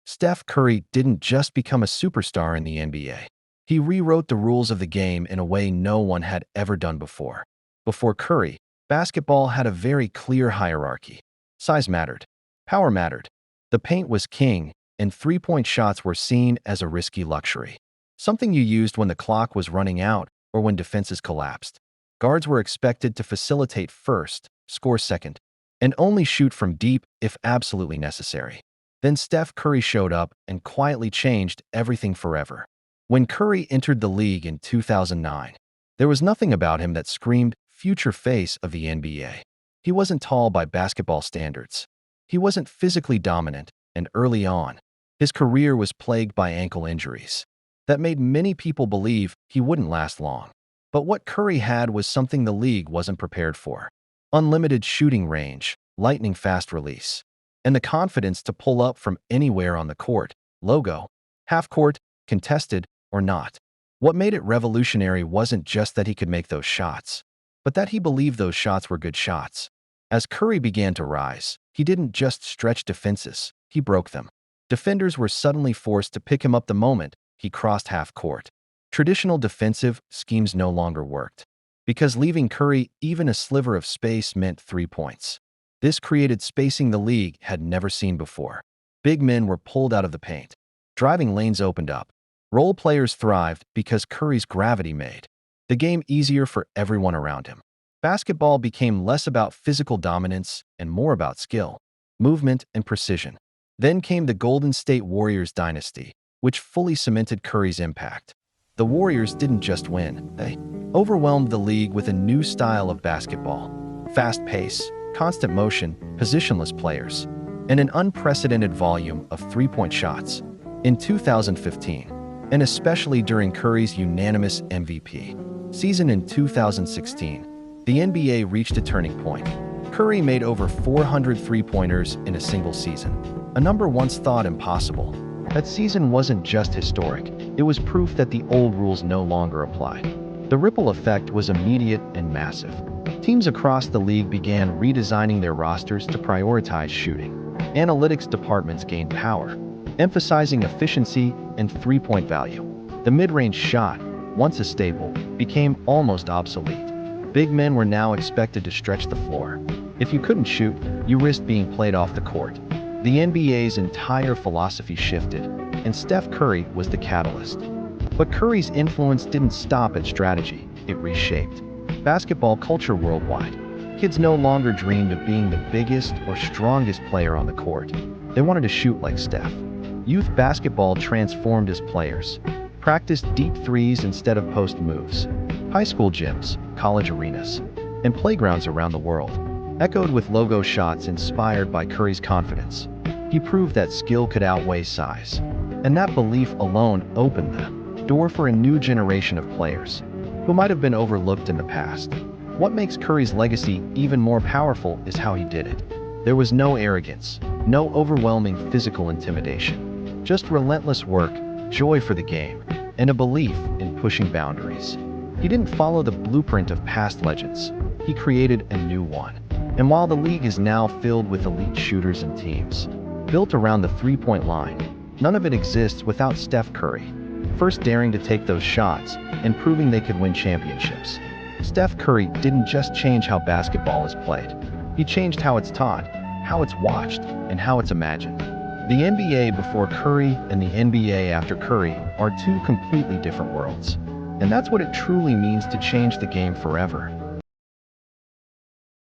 Steph Curry didn't just become a superstar in the NBA. He rewrote the rules of the game in a way no one had ever done before. Before Curry, basketball had a very clear hierarchy. Size mattered. Power mattered. The paint was king, and three-point shots were seen as a risky luxury. Something you used when the clock was running out or when defenses collapsed. Guards were expected to facilitate first, score second, and only shoot from deep if absolutely necessary. Then Steph Curry showed up and quietly changed everything forever. When Curry entered the league in 2009, there was nothing about him that screamed future face of the NBA. He wasn't tall by basketball standards. He wasn't physically dominant, and early on, his career was plagued by ankle injuries. That made many people believe he wouldn't last long. But what Curry had was something the league wasn't prepared for. Unlimited shooting range, lightning-fast release, and the confidence to pull up from anywhere on the court, logo, half-court, contested, or not. What made it revolutionary wasn't just that he could make those shots, but that he believed those shots were good shots. As Curry began to rise, he didn't just stretch defenses, he broke them. Defenders were suddenly forced to pick him up the moment he crossed half-court. Traditional defensive schemes no longer worked, because leaving Curry even a sliver of space meant 3 points. This created spacing the league had never seen before. Big men were pulled out of the paint. Driving lanes opened up. Role players thrived because Curry's gravity made the game easier for everyone around him. Basketball became less about physical dominance and more about skill, movement, and precision. Then came the Golden State Warriors dynasty, which fully cemented Curry's impact. The Warriors didn't just win, they overwhelmed the league with a new style of basketball. Fast pace, constant motion, positionless players, and an unprecedented volume of three-point shots. In 2015, and especially during Curry's unanimous MVP season in 2016, the NBA reached a turning point. Curry made over 400 three-pointers in a single season, a number once thought impossible. That season wasn't just historic, it was proof that the old rules no longer applied. The ripple effect was immediate and massive. Teams across the league began redesigning their rosters to prioritize shooting. Analytics departments gained power, emphasizing efficiency and three-point value. The mid-range shot, once a staple, became almost obsolete. Big men were now expected to stretch the floor. If you couldn't shoot, you risked being played off the court. The NBA's entire philosophy shifted, and Steph Curry was the catalyst. But Curry's influence didn't stop at strategy, it reshaped basketball culture worldwide. Kids no longer dreamed of being the biggest or strongest player on the court. They wanted to shoot like Steph. Youth basketball transformed as players, practiced deep threes instead of post moves. High school gyms, college arenas, and playgrounds around the world echoed with logo shots inspired by Curry's confidence. He proved that skill could outweigh size, and that belief alone opened the door for a new generation of players who might have been overlooked in the past. What makes Curry's legacy even more powerful is how he did it. There was no arrogance, no overwhelming physical intimidation, just relentless work, joy for the game, and a belief in pushing boundaries. He didn't follow the blueprint of past legends, he created a new one. And while the league is now filled with elite shooters and teams built around the three-point line, none of it exists without Steph Curry, first daring to take those shots and proving they could win championships. Steph Curry didn't just change how basketball is played. He changed how it's taught, how it's watched, and how it's imagined. The NBA before Curry and the NBA after Curry are two completely different worlds. And that's what it truly means to change the game forever.